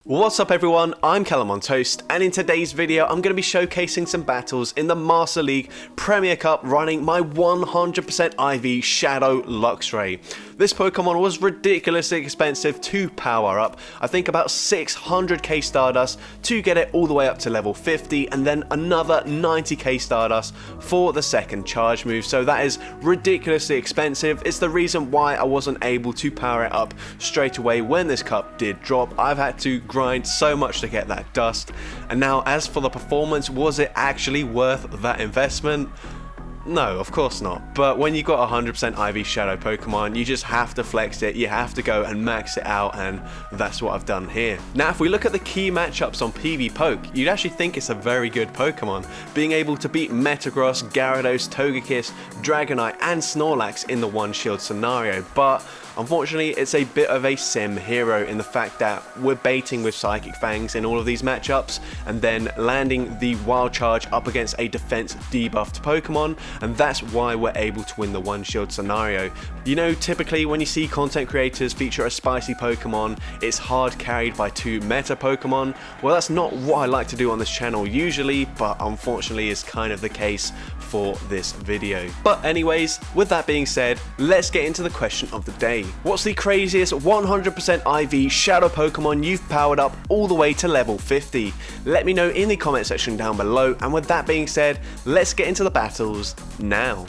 What's up everyone, I'm CallumOnToast, and in today's video I'm going to be showcasing some battles in the Master League Premier Cup running my 100% IV Shadow Luxray. This Pokemon was ridiculously expensive to power up. I think about 600k Stardust to get it all the way up to level 50, and then another 90k Stardust for the second charge move, so that is ridiculously expensive. It's the reason why I wasn't able to power it up straight away when this cup did drop. I've had to grind so much to get that dust. And now as for the performance, was it actually worth that investment? No, of course not. But when you got 100% IV Shadow Pokemon, you just have to flex it, you have to go and max it out, and that's what I've done here. Now if we look at the key matchups on PvPoke, you'd actually think it's a very good Pokemon, being able to beat Metagross, Gyarados, Togekiss, Dragonite and Snorlax in the one shield scenario, but unfortunately, it's a bit of a sim hero in the fact that we're baiting with Psychic Fangs in all of these matchups and then landing the Wild Charge up against a defense debuffed Pokemon, and that's why we're able to win the one shield scenario. You know, typically when you see content creators feature a spicy Pokemon, it's hard carried by two meta Pokemon. Well, that's not what I like to do on this channel usually, but unfortunately is kind of the case for this video. But anyways, with that being said, let's get into the question of the day. What's the craziest 100% IV Shadow Pokemon you've powered up all the way to level 50? Let me know in the comment section down below, and with that being said, let's get into the battles now.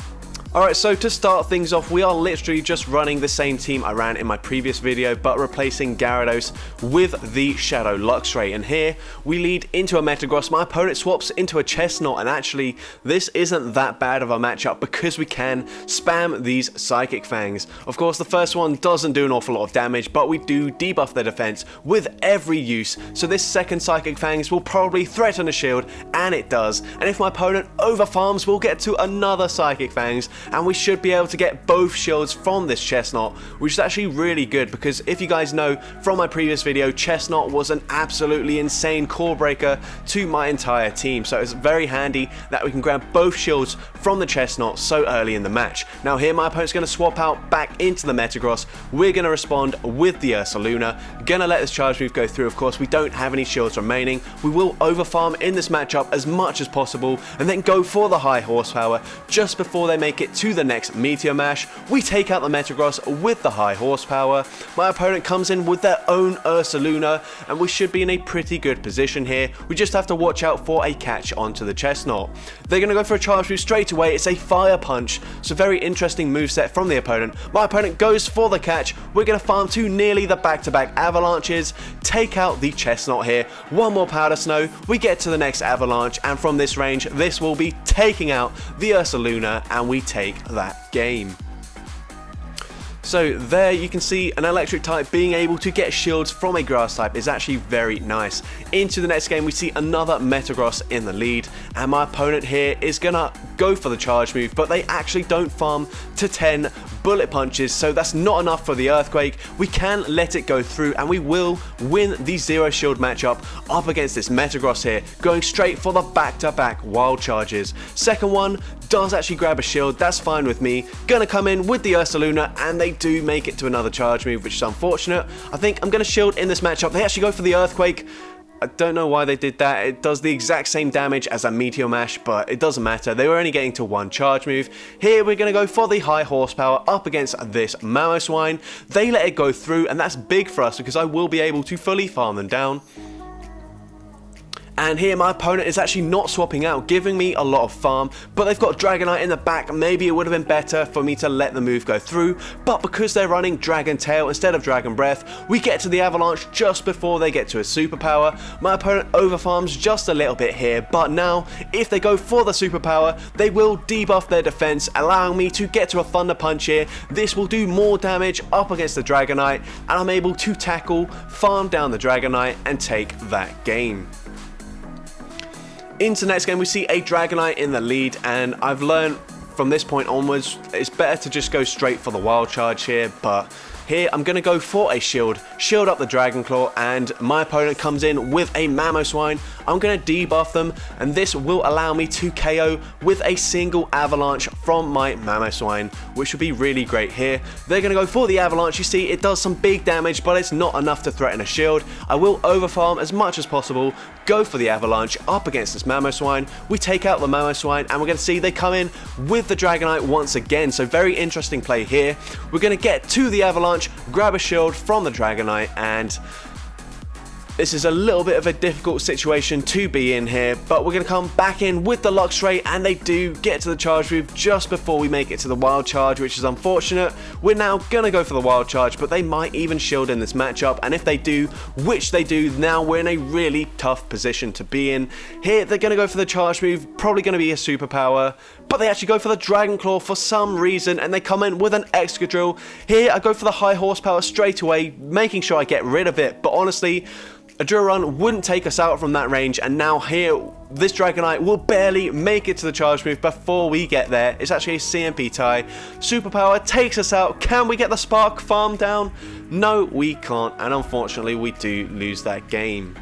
Alright, so to start things off, we are literally just running the same team I ran in my previous video, but replacing Gyarados with the Shadow Luxray. And here, we lead into a Metagross. My opponent swaps into a Chestnut, and actually, this isn't that bad of a matchup because we can spam these Psychic Fangs. Of course, the first one doesn't do an awful lot of damage, but we do debuff their defense with every use, so this second Psychic Fangs will probably threaten a shield, and it does. And if my opponent overfarms, we'll get to another Psychic Fangs, and we should be able to get both shields from this Chestnut, which is actually really good because if you guys know from my previous video, Chestnut was an absolutely insane core breaker to my entire team, so it's very handy that we can grab both shields from the Chestnut so early in the match. Now here my opponent's going to swap out back into the Metagross, we're going to respond with the Ursaluna, gonna let this charge move go through. Of course we don't have any shields remaining, we will overfarm in this matchup as much as possible and then go for the high horsepower just before they make it to the next Meteor Mash. We take out the Metagross with the high horsepower. My opponent comes in with their own Ursaluna, and we should be in a pretty good position here. We just have to watch out for a catch onto the Chestnut. They're going to go for a charge move straight away. It's a Fire Punch, so very interesting moveset from the opponent. My opponent goes for the catch. We're going to farm to nearly the back-to-back avalanches, take out the Chestnut here. One more Powder Snow, we get to the next avalanche, and from this range, this will be taking out the Ursaluna, and we take that game. So there you can see an electric type being able to get shields from a grass type is actually very nice. Into the next game we see another Metagross in the lead, and my opponent here is gonna go for the charge move, but they actually don't farm to 10 bullet punches, so that's not enough for the Earthquake. We can let it go through and we will win the zero shield matchup up against this Metagross here, going straight for the back-to-back wild charges. Second one does actually grab a shield, that's fine with me. Gonna come in with the Ursaluna, and they do make it to another charge move, which is unfortunate. I think I'm gonna shield in this matchup. They actually go for the Earthquake. I don't know why they did that. It does the exact same damage as a Meteor Mash, but it doesn't matter. They were only getting to one charge move. Here we're going to go for the high horsepower up against this Mamoswine. They let it go through, and that's big for us because I will be able to fully farm them down. And here my opponent is actually not swapping out, giving me a lot of farm, but they've got Dragonite in the back. Maybe it would have been better for me to let the move go through, but because they're running Dragon Tail instead of Dragon Breath, we get to the Avalanche just before they get to a superpower. My opponent overfarms just a little bit here, but now if they go for the superpower, they will debuff their defense, allowing me to get to a Thunder Punch here. This will do more damage up against the Dragonite, and I'm able to tackle, farm down the Dragonite, and take that game. Into the next game we see a Dragonite in the lead, and I've learned from this point onwards it's better to just go straight for the wild charge here, but Here, I'm going to go for a shield up the Dragon Claw, and my opponent comes in with a Mamoswine. I'm going to debuff them, and this will allow me to KO with a single Avalanche from my Mamoswine, which would be really great here. They're going to go for the Avalanche. You see, it does some big damage, but it's not enough to threaten a shield. I will overfarm as much as possible, go for the Avalanche up against this Mamoswine. We take out the Mamoswine, and we're going to see they come in with the Dragonite once again. So very interesting play here. We're going to get to the Avalanche, grab a shield from the Dragonite, and this is a little bit of a difficult situation to be in here, but we're going to come back in with the Luxray, and they do get to the charge move just before we make it to the wild charge, which is unfortunate. We're now going to go for the wild charge, but they might even shield in this matchup, and if they do, which they do, now we're in a really tough position to be in. Here, they're going to go for the charge move, probably going to be a superpower, but they actually go for the Dragon Claw for some reason, and they come in with an Excadrill. Here, I go for the high horsepower straight away, making sure I get rid of it, but honestly, a drill run wouldn't take us out from that range, and now here, this Dragonite will barely make it to the charge move before we get there. It's actually a CMP tie. Superpower takes us out. Can we get the Spark farm down? No, we can't, and unfortunately, we do lose that game.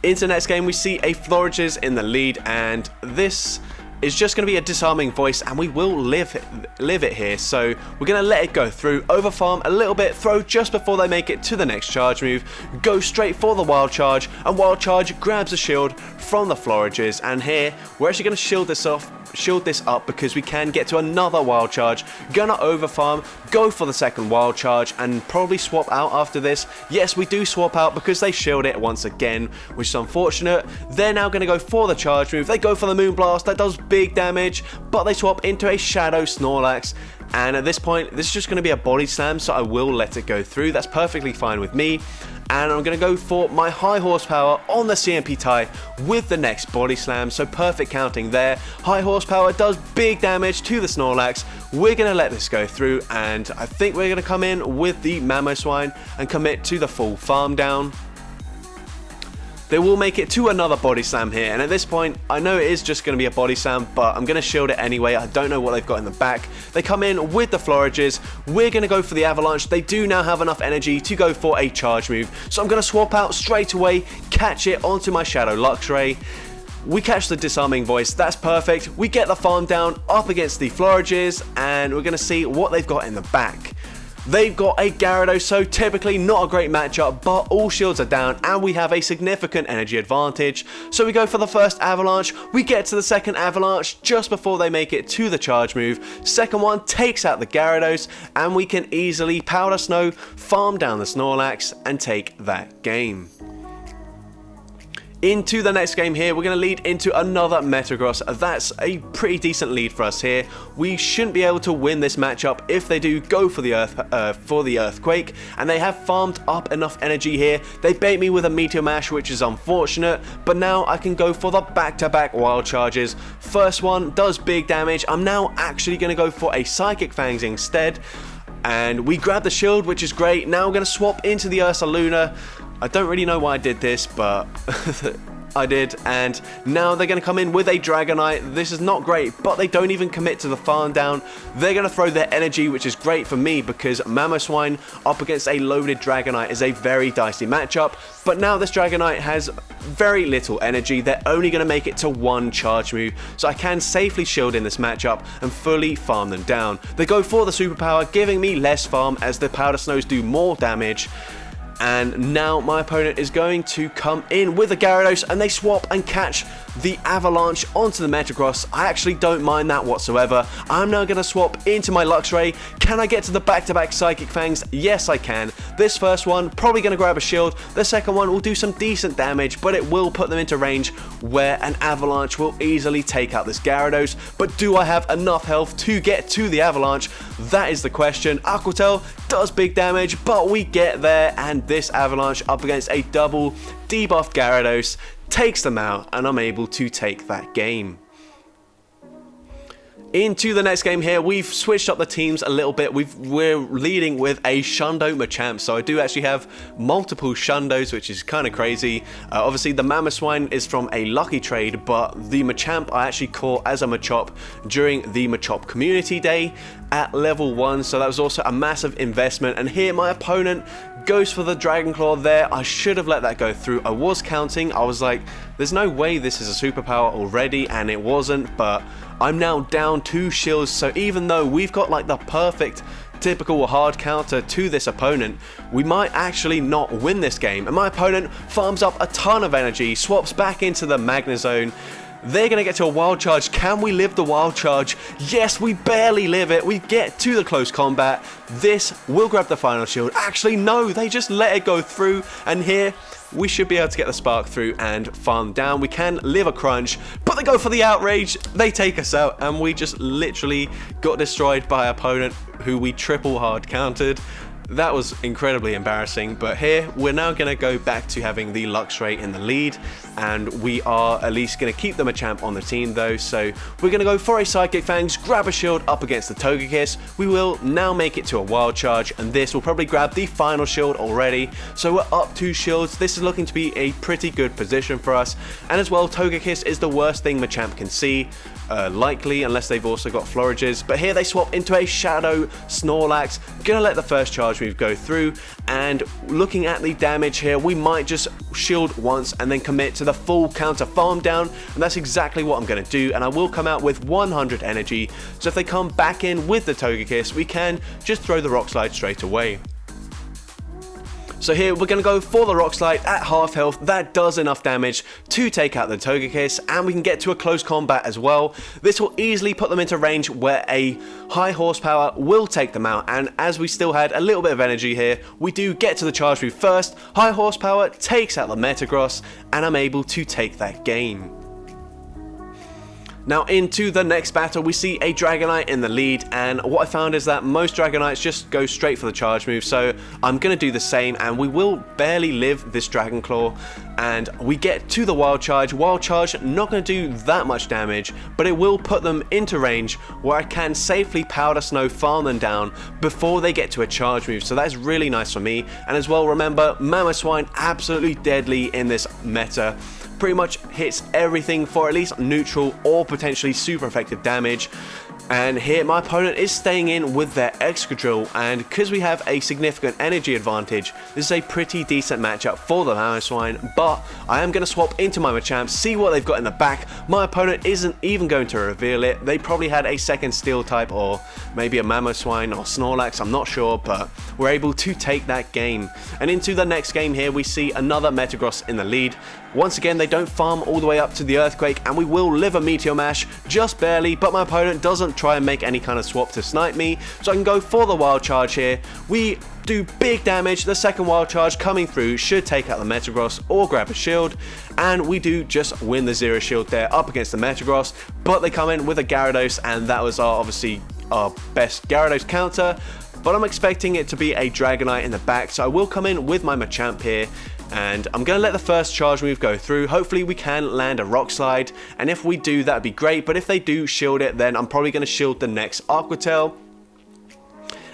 Into the next game, we see a Florges in the lead, and this is just going to be a disarming voice, and we will live it here. So we're going to let it go through, overfarm a little bit, throw just before they make it to the next charge move, go straight for the wild charge, and wild charge grabs a shield from the Florges. And here we're actually going to shield this up because we can get to another wild charge. Gonna overfarm, go for the second wild charge, and probably swap out after this. Yes, we do swap out because they shield it once again, which is unfortunate. They're now going to go for the charge move. They go for the Moonblast. That does big damage, but they swap into a Shadow Snorlax. And at this point, this is just going to be a body slam, so I will let it go through. That's perfectly fine with me. And I'm going to go for my high horsepower on the CMP tie with the next body slam, so perfect counting there. High horsepower does big damage to the Snorlax. We're going to let this go through, and I think we're going to come in with the Mamoswine and commit to the full farm down. They will make it to another body slam here, and at this point, I know it is just going to be a body slam, but I'm going to shield it anyway. I don't know what they've got in the back. They come in with the Florges. We're going to go for the Avalanche. They do now have enough energy to go for a charge move, so I'm going to swap out straight away, catch it onto my Shadow Luxray. We catch the disarming voice. That's perfect. We get the farm down up against the Florges, and we're going to see what they've got in the back. They've got a Gyarados, so typically not a great matchup, but all shields are down and we have a significant energy advantage. So we go for the first Avalanche, we get to the second Avalanche just before they make it to the charge move. Second one takes out the Gyarados, and we can easily Powder Snow, farm down the Snorlax, and take that game. Into the next game here, we're going to lead into another Metagross. That's a pretty decent lead for us here. We shouldn't be able to win this matchup if they do go for the Earthquake, and they have farmed up enough energy here. They bait me with a Meteor Mash, which is unfortunate, but now I can go for the back-to-back wild charges. First one does big damage. I'm now actually going to go for a Psychic Fangs instead, and we grab the shield, which is great. Now we're going to swap into the Ursaluna. I don't really know why I did this, but I did, and now they're going to come in with a Dragonite. This is not great, but they don't even commit to the farm down. They're going to throw their energy, which is great for me because Mamoswine up against a loaded Dragonite is a very dicey matchup, but now this Dragonite has very little energy. They're only going to make it to one charge move, so I can safely shield in this matchup and fully farm them down. They go for the superpower, giving me less farm as the Powder Snows do more damage. And now my opponent is going to come in with a Gyarados, and they swap and catch the Avalanche onto the Metagross. I actually don't mind that whatsoever. I'm now going to swap into my Luxray. Can I get to the back-to-back Psychic Fangs? Yes, I can. This first one, probably going to grab a shield. The second one will do some decent damage, but it will put them into range where an Avalanche will easily take out this Gyarados. But do I have enough health to get to the Avalanche? That is the question. Aqua Tail does big damage, but we get there, and this Avalanche up against a double debuffed Gyarados takes them out, and I'm able to take that game. Into the next game here, we've switched up the teams a little bit. We're leading with a Shundo Machamp, so I do actually have multiple Shundos, which is kind of crazy. Obviously, the Mamoswine is from a lucky trade, but the Machamp I actually caught as a Machop during the Machop Community Day at level 1, so that was also a massive investment. And here my opponent goes for the Dragon Claw there. I should have let that go through. I was counting. I was like, there's no way this is a superpower already, and it wasn't, but I'm now down 2 shields, so even though we've got like the perfect typical hard counter to this opponent, we might actually not win this game. And my opponent farms up a ton of energy, swaps back into the Magnezone. They're going to get to a Wild Charge. Can we live the Wild Charge? Yes, we barely live it. We get to the close combat. This will grab the final shield. Actually, no, they just let it go through. And here, we should be able to get the Spark through and farm down. We can live a crunch, but they go for the Outrage. They take us out, and we just literally got destroyed by an opponent who we triple hard countered. That was incredibly embarrassing, but here we're now going to go back to having the Luxray in the lead, and we are at least going to keep the Machamp on the team though, so we're going to go for a Psychic Fangs, grab a shield up against the Togekiss. We will now make it to a Wild Charge, and this will probably grab the final shield already, so we're up 2 shields. This is looking to be a pretty good position for us, and as well, Togekiss is the worst thing Machamp can see, likely, unless they've also got Florages, but here they swap into a Shadow Snorlax. Gonna let the first charge move go through, and looking at the damage here, we might just shield once and then commit to the full counter farm down, and that's exactly what I'm going to do. And I will come out with 100 energy, so if they come back in with the Togekiss, we can just throw the Rock Slide straight away. So here we're going to go for the Rock Slide at half health. That does enough damage to take out the Togekiss, and we can get to a close combat as well. This will easily put them into range where a high horsepower will take them out, and as we still had a little bit of energy here, we do get to the charge move first. High horsepower takes out the Metagross, and I'm able to take that game. Now into the next battle, we see a Dragonite in the lead, and what I found is that most Dragonites just go straight for the charge move, so I'm going to do the same, and we will barely live this Dragon Claw, and we get to the Wild Charge. Wild Charge not going to do that much damage, but it will put them into range where I can safely Powder Snow farm them down before they get to a charge move, so that's really nice for me. And as well, remember, Mamoswine absolutely deadly in this meta. Pretty much hits everything for at least neutral or potentially super effective damage. And here my opponent is staying in with their Excadrill, and because we have a significant energy advantage, this is a pretty decent matchup for the Mamoswine, but I am going to swap into my Machamp, see what they've got in the back. My opponent isn't even going to reveal it. They probably had a second Steel type or maybe a Mamoswine or Snorlax, I'm not sure, but we're able to take that game. And into the next game here, we see another Metagross in the lead. Once again, they don't farm all the way up to the Earthquake, and we will live a Meteor Mash just barely, but my opponent doesn't try and make any kind of swap to snipe me, so I can go for the Wild Charge here. We do big damage. The second Wild Charge coming through should take out the Metagross or grab a shield, and we do just win the Zero Shield there up against the Metagross, but they come in with a Gyarados, and that was obviously our best Gyarados counter, but I'm expecting it to be a Dragonite in the back, so I will come in with my Machamp here. And I'm going to let the first charge move go through. Hopefully we can land a Rock Slide, and if we do, that'd be great, but if they do shield it, then I'm probably going to shield the next Aqua Tail.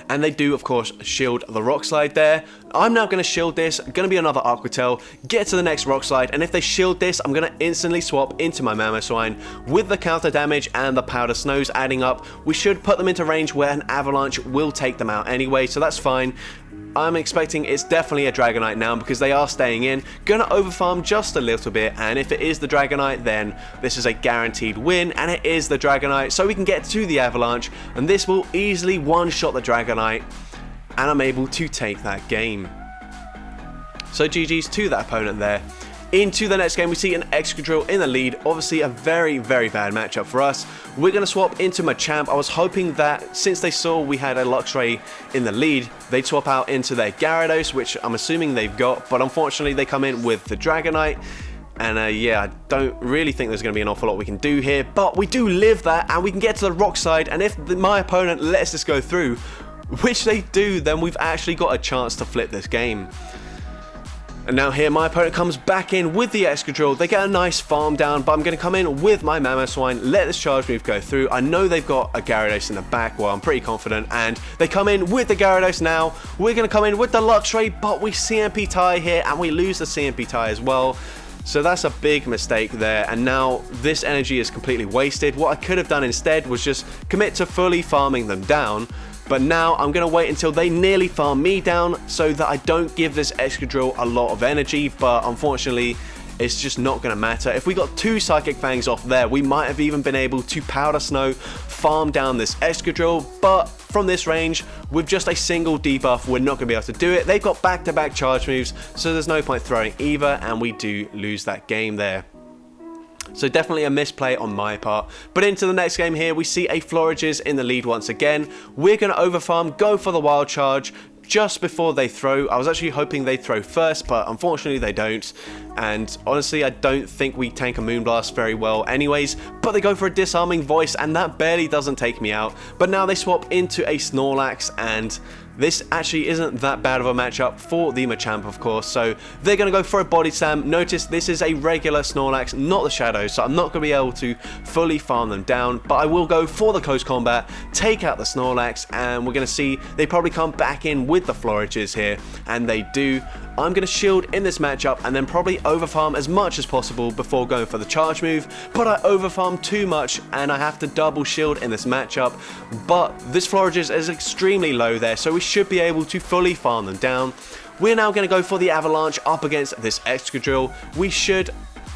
And they do, of course, shield the Rock Slide there. I'm now going to shield this, going to be another Aqua Tail, get to the next Rock Slide, and if they shield this, I'm going to instantly swap into my Mamoswine. With the counter damage and the Powder Snows adding up, we should put them into range where an Avalanche will take them out anyway, so that's fine. I'm expecting it's definitely a Dragonite now because they are staying in. Gonna overfarm just a little bit, and if it is the Dragonite, then this is a guaranteed win, and it is the Dragonite, so we can get to the Avalanche, and this will easily one-shot the Dragonite, and I'm able to take that game. So GG's to that opponent there. Into the next game, we see an Excadrill in the lead. Obviously a very, very bad matchup for us. We're going to swap into Machamp. I was hoping that since they saw we had a Luxray in the lead, they'd swap out into their Gyarados, which I'm assuming they've got, but unfortunately they come in with the Dragonite. And yeah, I don't really think there's going to be an awful lot we can do here, but we do live that, and we can get to the Rock Slide, and if my opponent lets this go through, which they do, then we've actually got a chance to flip this game. And now here my opponent comes back in with the Excadrill. They get a nice farm down, but I'm going to come in with my Mamoswine, let this charge move go through. I know they've got a Gyarados in the back, well, I'm pretty confident, and they come in with the Gyarados now. We're going to come in with the Luxray, but we CMP tie here, and we lose the CMP tie as well. So that's a big mistake there, and now this energy is completely wasted. What I could have done instead was just commit to fully farming them down. But now I'm going to wait until they nearly farm me down so that I don't give this Excadrill a lot of energy, but unfortunately it's just not going to matter. If we got 2 Psychic Fangs off there, we might have even been able to Powder Snow, farm down this Excadrill, but from this range, with just a single debuff, we're not going to be able to do it. They've got back-to-back charge moves, so there's no point throwing either, and we do lose that game there. So definitely a misplay on my part. But into the next game here, we see a Floriges in the lead once again. We're going to overfarm, go for the wild charge just before they throw. I was actually hoping they'd throw first, but unfortunately they don't. And honestly, I don't think we tank a Moonblast very well anyways, but they go for a Disarming Voice, and that barely doesn't take me out. But now they swap into a Snorlax, and this actually isn't that bad of a matchup for the Machamp, of course, so they're going to go for a Body Slam. Notice this is a regular Snorlax, not the Shadow, so I'm not going to be able to fully farm them down, but I will go for the close combat, take out the Snorlax, and we're going to see they probably come back in with the Floriges here, and they do. I'm going to shield in this matchup and then probably overfarm as much as possible before going for the charge move, but I overfarm too much and I have to double shield in this matchup. But this Floriges is extremely low there, so we should be able to fully farm them down. We're now going to go for the Avalanche up against this Excadrill. We should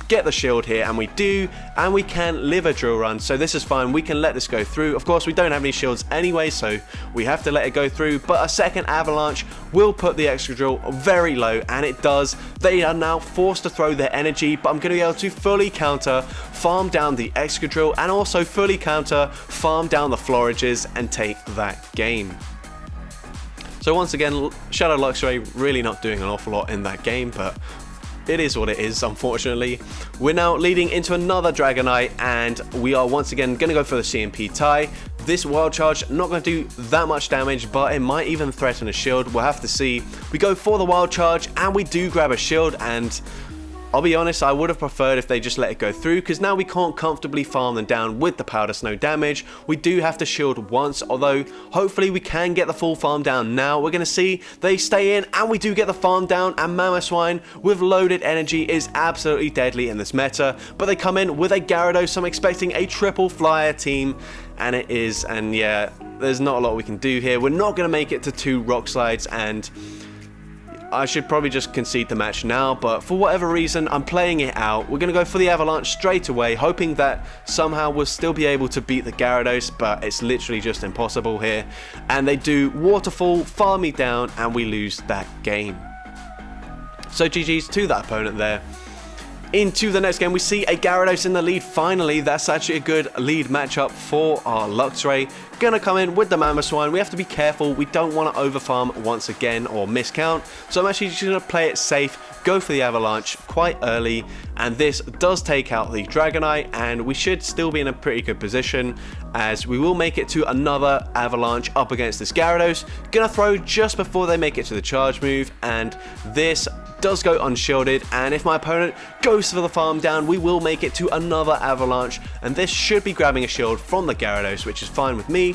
get the shield here, and we do, and we can live a drill run, so this is fine. We can let this go through. Of course, we don't have any shields anyway, so we have to let it go through, but a second Avalanche will put the Excadrill very low, and it does. They are now forced to throw their energy, but I'm going to be able to fully counter, farm down the Excadrill, and also fully counter, farm down the Floriges, and take that game. So once again, Shadow Luxray really not doing an awful lot in that game, but it is what it is, unfortunately. We're now leading into another Dragonite, and we are once again going to go for the CMP tie. This Wild Charge not going to do that much damage, but it might even threaten a shield. We'll have to see. We go for the Wild Charge, and we do grab a shield, and I'll be honest, I would have preferred if they just let it go through, because now we can't comfortably farm them down with the Powder Snow damage. We do have to shield once, although hopefully we can get the full farm down now. We're going to see they stay in, and we do get the farm down, and Mamoswine with loaded energy is absolutely deadly in this meta. But they come in with a Gyarados, so I'm expecting a triple flyer team, and it is, and yeah, there's not a lot we can do here. We're not going to make it to 2 Rock Slides, and I should probably just concede the match now, but for whatever reason, I'm playing it out. We're going to go for the Avalanche straight away, hoping that somehow we'll still be able to beat the Gyarados, but it's literally just impossible here. And they do Waterfall, farm me down, and we lose that game. So GG's to that opponent there. Into the next game, we see a Gyarados in the lead. Finally, that's actually a good lead matchup for our Luxray. Gonna come in with the Mamoswine. We have to be careful. We don't want to overfarm once again or miscount. So I'm actually just gonna play it safe, go for the Avalanche quite early, and this does take out the Dragonite, and we should still be in a pretty good position as we will make it to another Avalanche up against this Gyarados. Gonna throw just before they make it to the charge move, and this does go unshielded, and if my opponent goes for the farm down, we will make it to another Avalanche, and this should be grabbing a shield from the Gyarados, which is fine with me.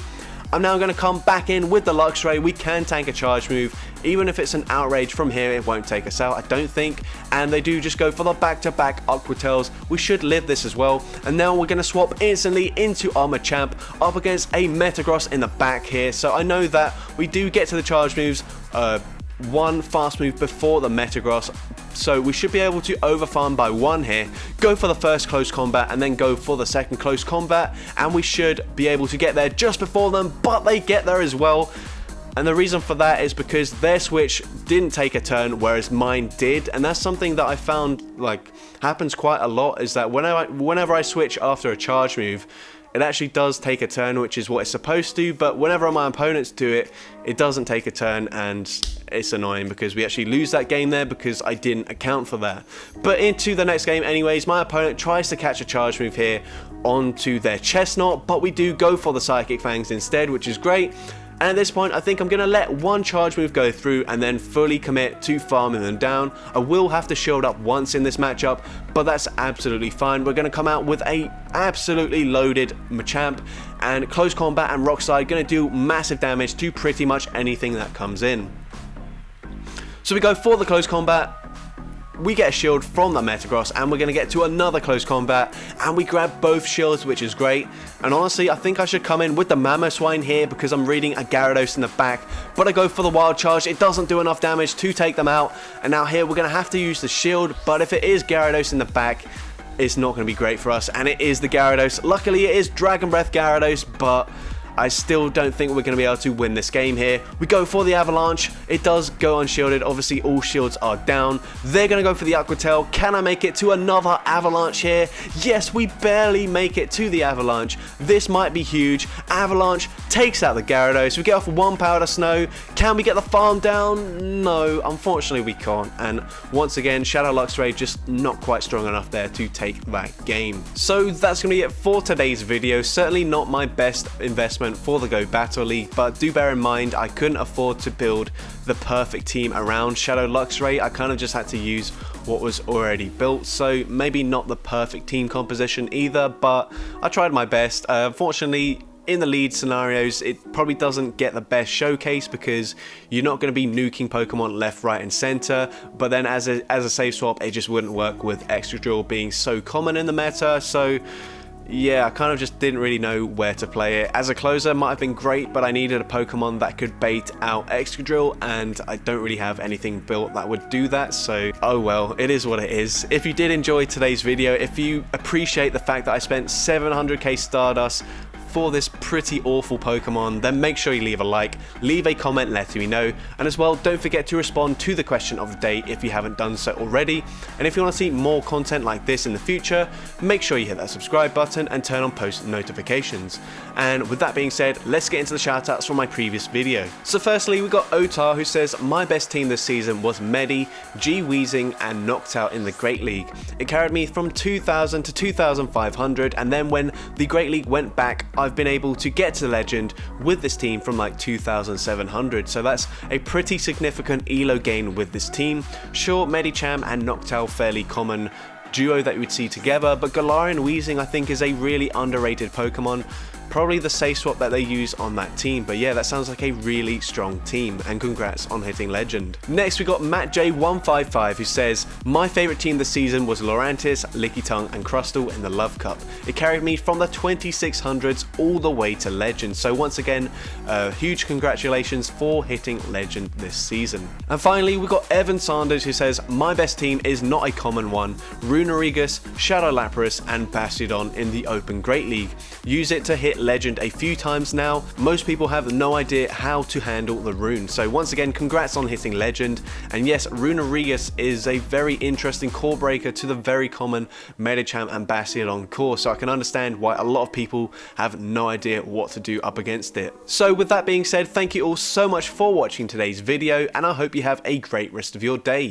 I'm now going to come back in with the Luxray. We can tank a charge move. Even if it's an Outrage from here, it won't take us out, I don't think. And they do just go for the back-to-back Aqua Tails. We should live this as well. And now we're going to swap instantly into our Machamp up against a Metagross in the back here. So I know that we do get to the charge moves one fast move before the Metagross, so we should be able to overfarm by 1 here, go for the first close combat, and then go for the second close combat, and we should be able to get there just before them, but they get there as well. And the reason for that is because their switch didn't take a turn, whereas mine did, and that's something that I found like happens quite a lot, is that whenever I switch after a charge move, it actually does take a turn, which is what it's supposed to, but whenever my opponents do it, it doesn't take a turn, and it's annoying because we actually lose that game there because I didn't account for that. But into the next game anyways, my opponent tries to catch a charge move here onto their Chestnut, but we do go for the Psychic Fangs instead, which is great. And at this point, I think I'm going to let one charge move go through and then fully commit to farming them down. I will have to shield up once in this matchup, but that's absolutely fine. We're going to come out with a absolutely loaded Machamp, and close combat and rock slide going to do massive damage to pretty much anything that comes in. So we go for the close combat. We get a shield from that Metagross, and we're going to get to another close combat, and we grab both shields, which is great. And honestly, I think I should come in with the Mamoswine here because I'm reading a Gyarados in the back, but I go for the wild charge. It doesn't do enough damage to take them out, and now here we're going to have to use the shield, but if it is Gyarados in the back, it's not going to be great for us, and it is the Gyarados. Luckily, it is Dragon Breath Gyarados, but I still don't think we're going to be able to win this game here. We go for the Avalanche. It does go unshielded. Obviously, all shields are down. They're going to go for the Aqua Tail. Can I make it to another Avalanche here? Yes, we barely make it to the Avalanche. This might be huge. Avalanche takes out the Gyarados. We get off one Powder Snow. Can we get the farm down? No, unfortunately we can't. And once again, Shadow Luxray just not quite strong enough there to take that game. So that's going to be it for today's video. Certainly not my best investment for the Go Battle League, but do bear in mind I couldn't afford to build the perfect team around Shadow Luxray. I kind of just had to use what was already built, so maybe not the perfect team composition either, but I tried my best. Unfortunately, in the lead scenarios, it probably doesn't get the best showcase because you're not going to be nuking Pokemon left, right, and center. But then as a save swap, it just wouldn't work with Excadrill being so common in the meta. So yeah, I kind of just didn't really know where to play it. As a closer, it might have been great, but I needed a Pokemon that could bait out Excadrill, and I don't really have anything built that would do that, so oh well, it is what it is. If you did enjoy today's video, if you appreciate the fact that I spent 700k Stardust for this pretty awful Pokemon, then make sure you leave a like, leave a comment letting me know, and as well, don't forget to respond to the question of the day if you haven't done so already. And if you want to see more content like this in the future, make sure you hit that subscribe button and turn on post notifications. And with that being said, let's get into the shoutouts from my previous video. So firstly, we got Otar, who says, my best team this season was Medi, G-Weezing, and Noctowl in the Great League. It carried me from 2000 to 2500, and then when the Great League went back, I've been able to get to the Legend with this team from like 2700, so that's a pretty significant elo gain with this team. Sure, Medicham and Noctowl fairly common duo that you would see together, but Galarian Weezing I think is a really underrated Pokemon. Probably the safe swap that they use on that team, but yeah, that sounds like a really strong team, and congrats on hitting Legend. Next we got Matt J155, who says, my favourite team this season was Lurantis, Lickitung and Crustle in the Love Cup. It carried me from the 2600s all the way to Legend, so once again, huge congratulations for hitting Legend this season. And finally we got Evan Sanders, who says, my best team is not a common one, Runerigus, Shadow Lapras and Bastiodon in the Open Great League. Use it to hit Legend a few times now. Most people have no idea how to handle the rune, so once again congrats on hitting Legend. And yes, Runerigus is a very interesting core breaker to the very common Medicham and Bastiodon core, so I can understand why a lot of people have no idea what to do up against it. So with that being said, thank you all so much for watching today's video, and I hope you have a great rest of your day.